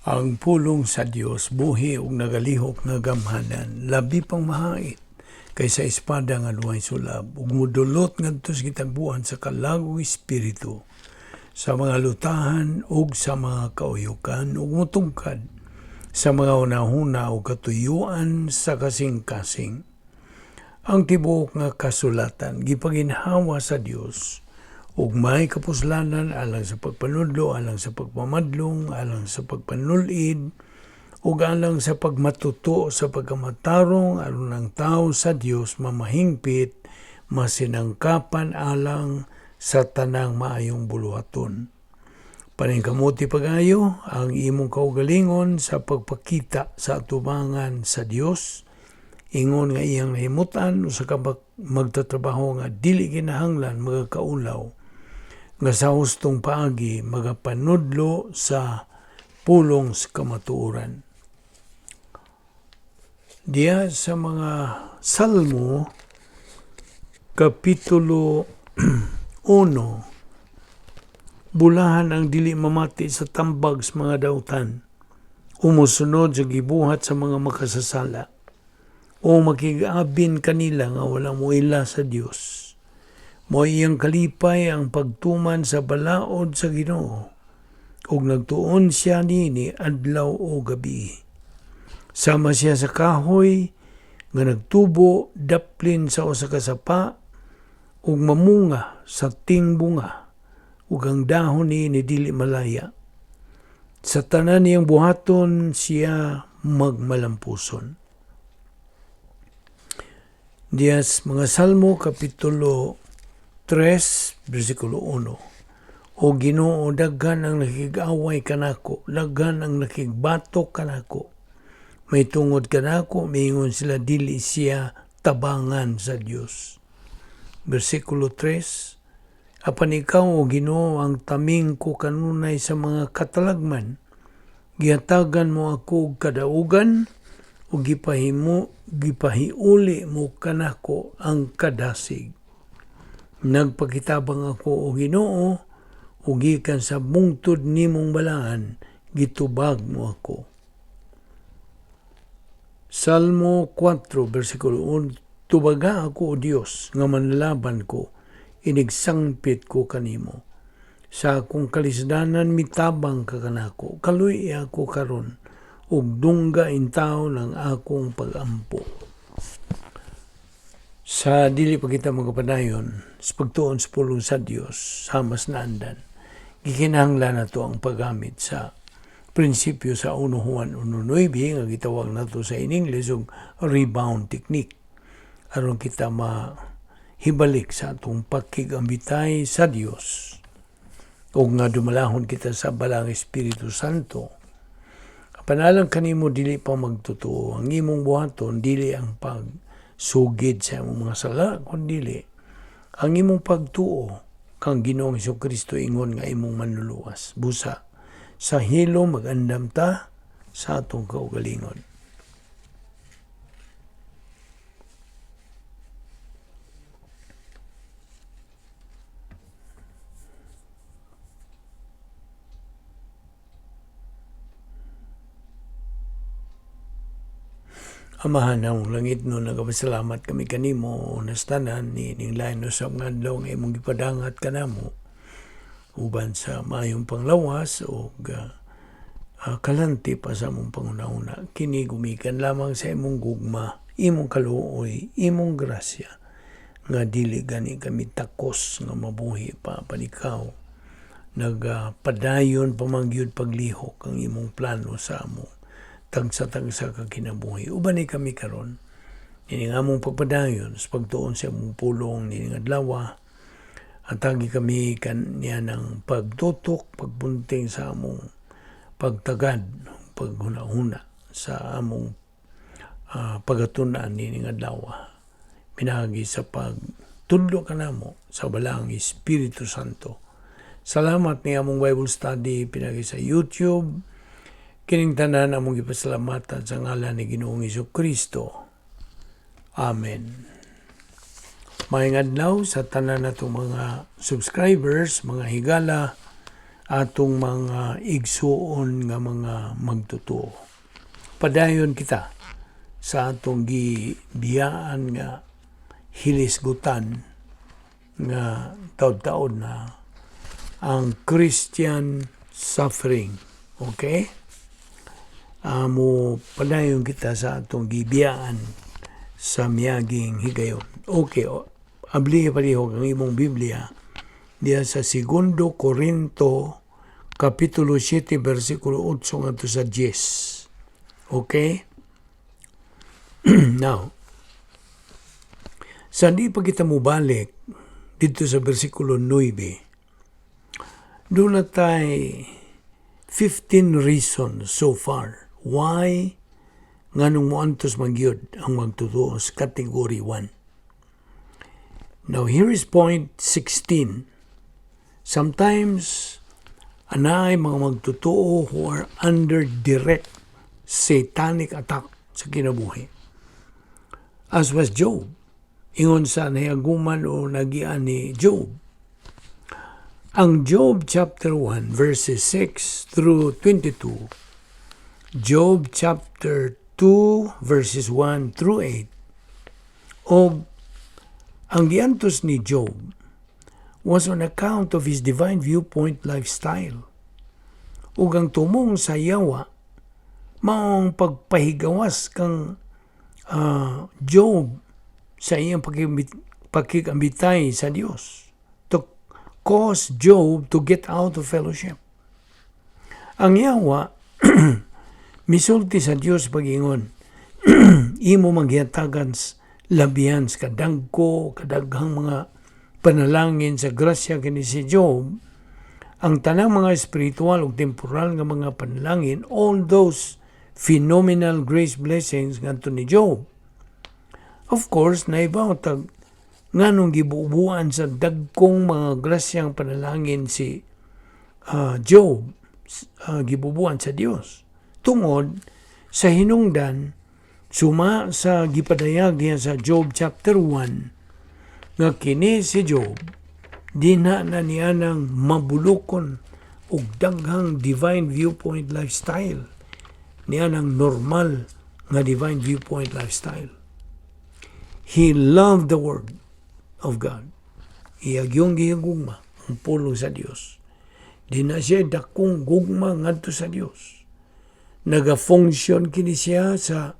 Ang pulong sa Dios buhi ug nagalihok nga gamhanan, labi pang mahait kaysa espada nga duhay sulab, ug mudulot ngadto sa kitagbuan sa kalagong espiritu, sa mga lutahan ug sa mga kauyukan, ug mutungkad sa mga hunahuna ug katuyuan sa kasing-kasing. Ang tibuok nga kasulatan gipaginhawa sa Dios ug may kapuslanan alang sa pagpanudlo, alang sa pagpamadlong, alang sa pagpanulid, ug alang sa pagmatuto sa pagkamatarong aron ang tao sa Dios mamahingpit, masinangkapan alang sa tanang maayong buluhaton. Paningkamuti pagayo ang imong kaugalingon sa pagpakita sa atubangan sa Dios, ingon nga iyang nahimutan usa ka magtatrabaho nga dili kinahanglan magakaulaw, nga sa hustong paagi magapanudlo sa pulong sa kamatuoran. Diya sa mga Salmo, Kapitulo 1, bulahan ang dili mamati sa tambag sa mga dautan, umusunod sa gibuhat sa mga makasasala, o makigabin kanila nga walang muila sa Dios. Mo iyang kalipay ang pagtuman sa balaod sa Ginoo, ug nagtuon siya nini adlaw o gabi. Sama siya sa kahoy nga nagtubo daplin sa usa ka sapa, ug mamunga sa tingbunga, ug ang dahon ni dili malaya. Sa tanan niyang buhaton siya magmalampuson. Diyas mga Salmo Kapitulo 3, versikulo 1. O Ginoo, daghan ang nakig-away kanako, daghan ang nakigbatok kanako. May tungod kanako, miingon sila dili siya tabangan sa Dios. Versikulo 3. Apan ikaw, O Ginoo, ang taming ko kanunay sa mga katalagman. Gihatagan mo ako og kadaugan, ug gipahiuli mo kanako ang kadasig. Nagpakitabang ako, O Ginoo, ug gikan sa bungtod nimong balaan, gitubag mo ako. Salmo 4, versikulo 1. Tubaga ako, O Dios, nga manlaban ko, inigsangpit ko kanimo. Sa akong kalisdanan mitabang ka kanako, kaluy ako karon, ug dungga intaw ng akong pagampo. Sa dili pa kita magapadayon, sa pagtuon sa pulong sa Dios, hamas na andan, gikinahanglan na to ang paggamit sa prinsipyo sa 1 Juan 1:9 nga gitawag nato sa in English og rebound technique, aron kita mahibalik sa atong pakigambitay sa Dios, ug nga dumalahon kita sa balang Espiritu Santo. Panalang kanimo dili pa magtotoo, ang imong buhaton dili ang pagsugid sa imong mga sala, kundi ang imong pagtuo kang Ginoong Hesukristo ingon nga imong manluluwas. Busa sa hilo magandam ta sa atong kaugalingon. Amahan ng langit no, nagapasalamat kami kanimo nastanan ni lain no sa mga adlaw nga imong gipadangat kanamo uban sa maayong panglawas o kalanti pa sa among pangunahuna. Kini gumikan lamang sa imong gugma, imong kaluoy, imong grasya, nga dili gani kami takos nga mabuhi pa panikaw. Nagpadayon pamangyud paglihok ang imong plano sa amo. Tagsa-tagsa ka kinabuhi. Uban ni kami karon, nining among pagpadayon sa pagtuon sa among pulong nining adlaw, at tagi kami kanya ng pagtutok, pagpunting sa among pagtagad, paghuna-huna sa among pagatunan nining adlaw. Pinagi sa pagtudlo kanamo sa balang Espiritu Santo. Salamat ni among Bible Study pinagi sa YouTube. Kining tanan among gipasalamatan sa ngalan ni Ginoong Hesukristo. Amen. Maayong adlaw sa tanan natong mga subscribers, mga higala, atong mga igsuon nga mga magtotoo. Padayon kita sa atong gibiyaan nga hilisgutan nga taud-taud na ang Christian suffering. Okay? Mo padayon kita sa atong gibiyaan sa miyaging higayon. Okay, abli pareho ang imong Biblia diya sa 2 Korinto Kapitulo 7, versikulo 8 ngadto sa 10. Okay? Now, sa di pa kita mubalik dito sa versikulo 9, doon na tayo 15 reasons so far why nga nung muantos magyud ang magtutuo sa category 1. Now, here is point 16. Sometimes, anay mga magtutuo who are under direct satanic attack sa kinabuhi. As was Job. Ingon sa nahiaguman o nagian ni Job. Ang Job chapter 1 verses 6 through 22, Job chapter 2 verses 1 through 8, o ang giantos ni Job was on account of his divine viewpoint lifestyle. Ug ang tumong sa yawa, maong pagpahigawas kang Job sa iyang pakikambitay sa Dios to cause Job to get out of fellowship. Ang yawa, misulti sa Dios pag-ingon, imo magyatagan labihan sa kadaghang mga panalangin sa grasya kini si Job, ang tanang mga spiritual o temporal nga mga panalangin, all those phenomenal grace blessings ngadto ni Job. Of course, naibaw tag nganong gibubuan sa dagkong mga grasyang panalangin si Job, gibubuan sa Dios. Tungod sa hinungdan, suma sa gipadayag niya sa Job chapter 1, nga kini si Job, dinha na niya ng mabulokon og daghang divine viewpoint lifestyle. Niya ng normal nga divine viewpoint lifestyle. He loved the Word of God. Iyagyong gihigugma ang pulong sa Dios. Di na siya dakong gugma ngadto sa Dios. Naga-function kini siya sa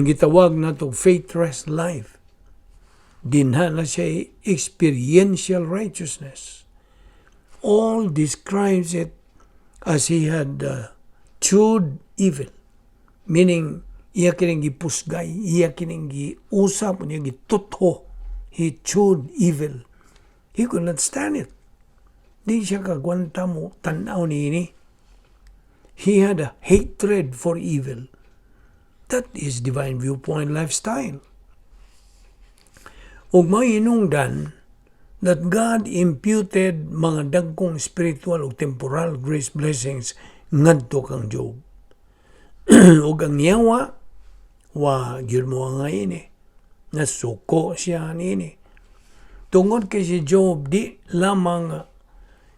gitawag natong faith rest life. Dinha na siya experiential righteousness. All describes it as he had chewed evil. Meaning, iya kining gipusgay, iya kining giusap, iya gitutho. He chewed evil. He could not stand it. Di siya kagwanta mo, tanaw niini. He had a hatred for evil. That is divine viewpoint lifestyle. Ug mainungdan that God imputed mga dagkong spiritual o temporal grace blessings ngadto kang Job. Ug ang yawa, gyud mo nga ini. Nasuko siya nini. Tungod kay si Job, di lamang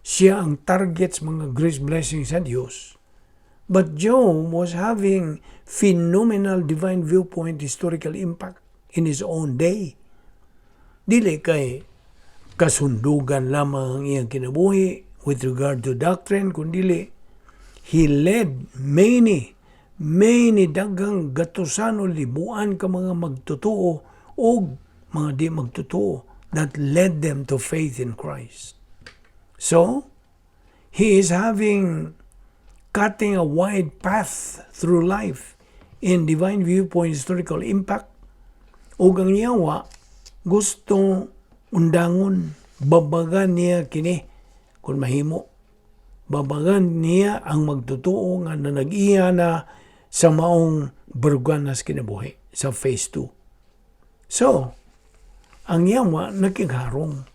siya ang target sa mga grace blessings sa Dios. But Job was having phenomenal divine viewpoint historical impact in his own day. Dili kay kasundugan lamang ang iyang kinabuhi with regard to doctrine, kundili he led many daghang gatusan o libuan ka mga magtotoo o mga di magtotoo that led them to faith in Christ. So, he is cutting a wide path through life in divine viewpoint historical impact. O ang yawa, gusto undangon, babagan niya kini, kung mahimo, babagan niya ang magtotoo nga na nag-iya na sa maong baruganas kinabuhi sa phase 2. So, ang yawa nakigharong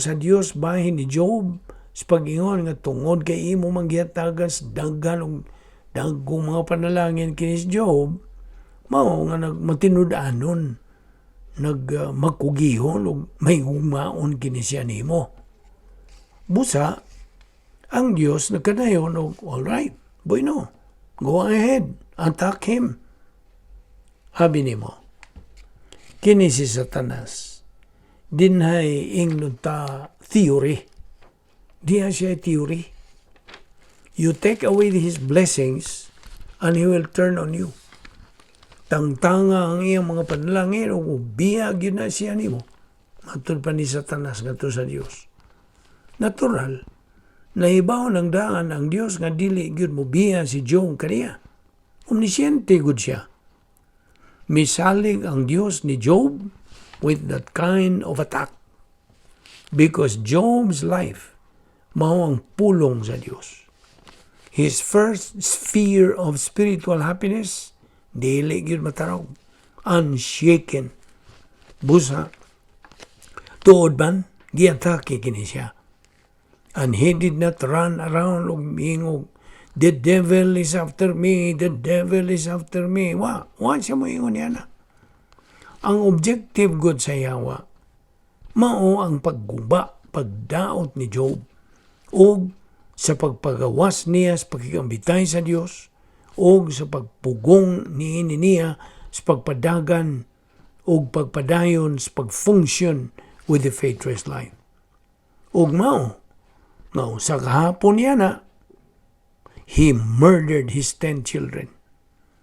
sa Dios bahin ni Job sa pag-ingon nga tungod kay imo manggihatagas daghan dagkong mga panalangin kini si Job, mao nga magtinud-anon magkugihon o may gumaon kini siya nimo. Busa, ang Diyos nagkadayon og, alright, bueno, go ahead, attack him. Habi nimo, kini si Satanas, dinhay ingnon ta theory. Diha siya theory. You take away his blessings and he will turn on you. Tangtanga ang iyang mga panalangin o biyag yun na siya nimo. Matod pa ni Satanas ngadto sa Dios. Natural, nahibaw ng daan ang Dios nga dili gyud mo biya si Job kaniya. Omnisciente gud siya. Misalig ang Dios ni Job with that kind of attack. Because Job's life mao ang pulong sa Dios. His first sphere of spiritual happiness, dili gyud mataraw, unshaken. Busa, tuod man, giatake kini siya. And he did not run around og mingog, the devil is after me, the devil is after me. Wa siya mo ingon niya na. Ang objective good sa yawa, mao ang pagguba, pagdaot ni Job, o sa pagpagawas niya sa pagkikambitay sa Dios, o sa pagpugong niya sa pagpadagan, o pagpadayon sa pagfunction with the faithless life. O mao, sa kahapon niya na, he murdered his 10 children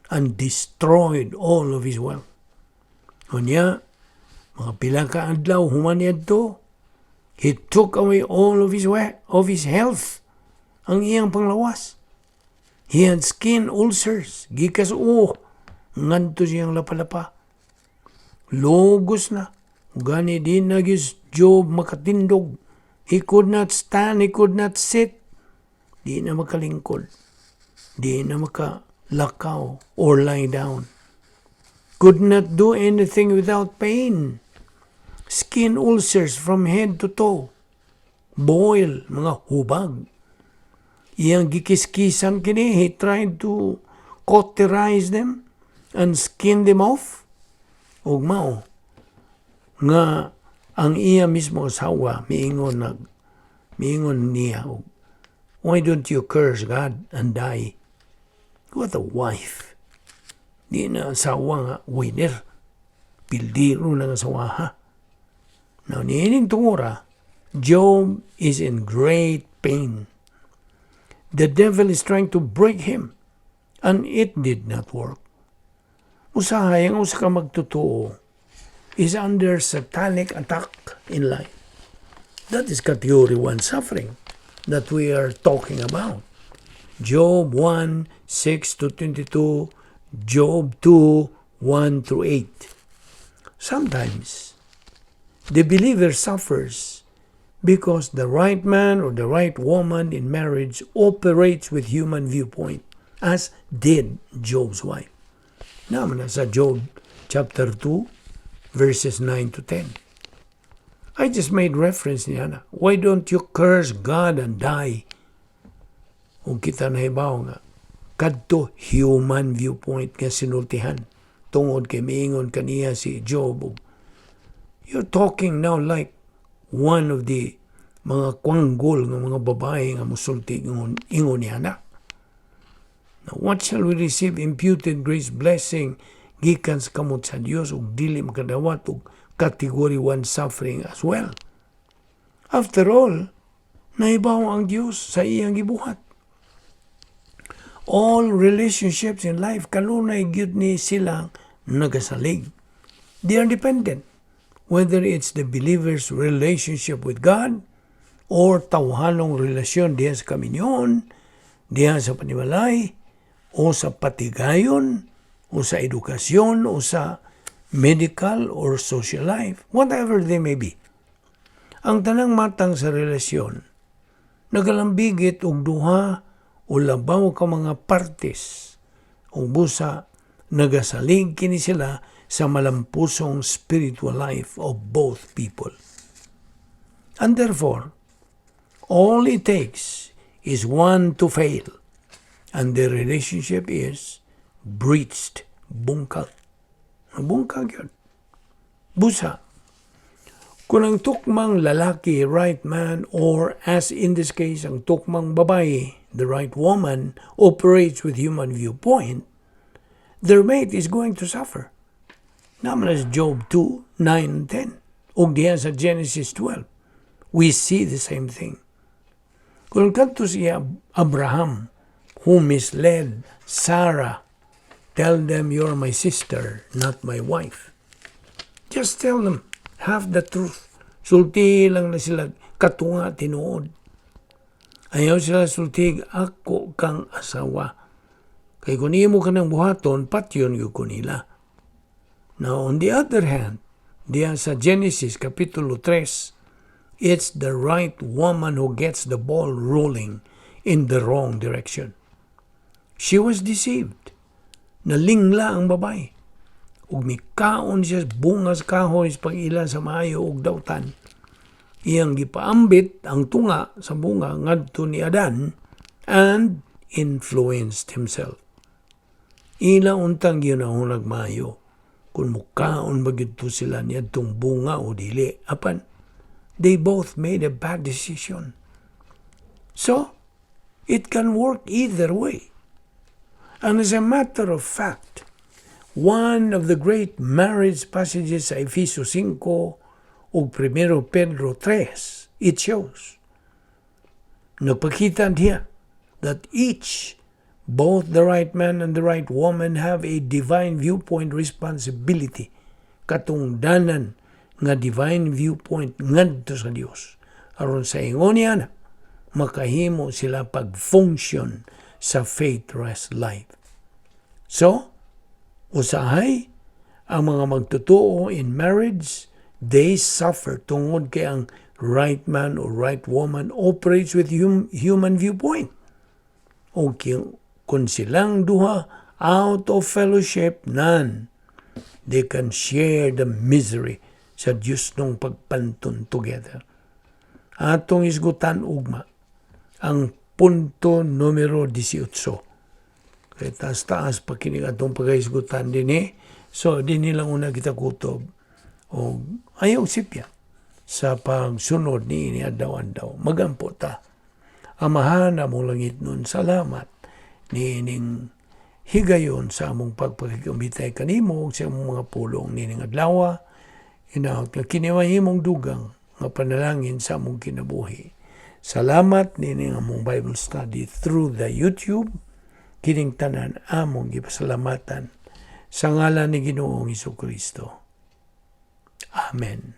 and destroyed all of his wealth. O niya, mga pila ka adlaw human niadto, he took away all of his health, ang iyang panglawas. He had skin ulcers, gikas nganto siyang lapalapa. Logos na, gani din nagis Job makatindog. He could not stand, he could not sit. Di na makalingkod. Di na makalakaw or lie down. Could not do anything without pain. Skin ulcers from head to toe. Boil, mga hubag. Iyang gikiskisan kini, he tried to cauterize them and skin them off. Ug mao nga ang iya mismo asawa miingon niya, why don't you curse God and die? What a wife. Di na asawa nga winner. Pildiro ng asawa ha. Now, niining tungura, Job is in great pain. The devil is trying to break him, and it did not work. Usahay ang usa ka magtotoo is under satanic attack in life. That is category 1 suffering that we are talking about. Job 1, 6-22, Job 2, 1-8. Sometimes, the believer suffers because the right man or the right woman in marriage operates with human viewpoint, as did Job's wife. Naman na sa Job chapter 2, verses 9-10. I just made reference niya na, why don't you curse God and die? Kung kita nahibaw nga, kadto human viewpoint nga sinultihan. Tungod kay miingon kaniya si Job, you're talking now like one of the mga kwanggol ng mga babae nga musulti ingon niya na. Now, what shall we receive imputed grace blessing gikan sa kamot sa Dios ug dili makadawat og category 1 suffering as well? After all, nahibaw ang Dios sa iyang gibuhat. All relationships in life kanunay gyud ni silang nagasalig. They are dependent. Whether it's the believer's relationship with God or tawhanong relasyon diha sa kaminyon, diha sa panimalay, o sa patigayon, o sa edukasyon, o sa medical or social life, whatever they may be. Ang tanang matang sa relasyon, nagalambigit og duha o labaw ka mga partes, o busa nagasalig kini sila sa malampusong spiritual life of both people. And therefore, all it takes is one to fail, and the relationship is breached, bungkag. Bungkag yun. Busa, Kung ang tukmang lalaki, right man, or as in this case, ang tukmang babae, the right woman, operates with human viewpoint, their mate is going to suffer. Naman as Job 2, 9, and 10. O diyan sa Genesis 12. We see the same thing. Kung kanto siya Abraham, who misled Sarah, tell them you're my sister, not my wife. Just tell them, have the truth. Sulti lang na sila katunga tinuod. Ayaw sila sultig, ako kang asawa. Kay kung imo ka ng buhaton, patyon yung kunila. Now, on the other hand, diya sa Genesis Kapitulo 3, it's the right woman who gets the ball rolling in the wrong direction. She was deceived. Nalingla ang babae. Ug mikaon siya bungas kahoy sa pag-ila sa maayo ug dawtan. Iyang gipaambit ang tunga sa bunga ngadto ni Adan and influenced himself. Ila untang ginahunag maayo kung mukaon bagito sila niadtong bunga o dili. Apan, they both made a bad decision. So, it can work either way. And as a matter of fact, one of the great marriage passages sa Efeso 5 o 1 Pedro 3, it shows. Nagpakita diya that each, both the right man and the right woman, have a divine viewpoint responsibility. Katungdanan nga divine viewpoint ngadto sa Dios. Aron sa ingon niya na, makahimo sila pag-function sa faith-rest life. So, usahay, ang mga magtotoo in marriage, they suffer tungod kay ang right man or right woman operates with human viewpoint. O kung silang duha out of fellowship, none, they can share the misery sa Diyos nung pagpantun together. Atong isgutan ugma ang punto numero 18. Kaya taas-taas pa kining atong pag-isgutan din So, din nilang una kita kutob. O ayaw sipya sa pagsunod ni adaw-adaw. Magampo ta. Amahan na mong langit nun. Salamat ni ining higayon sa among pagpagkikumbitay kanimo sa among mga pulong ni ining adlawa. Inaot nga kiniwahimong dugang nga panalangin sa among kinabuhi. Salamat ni ining among Bible study through the YouTube. Kining tanan among gipasalamatan sa ngalan ni Ginoong Hesukristo. Amen.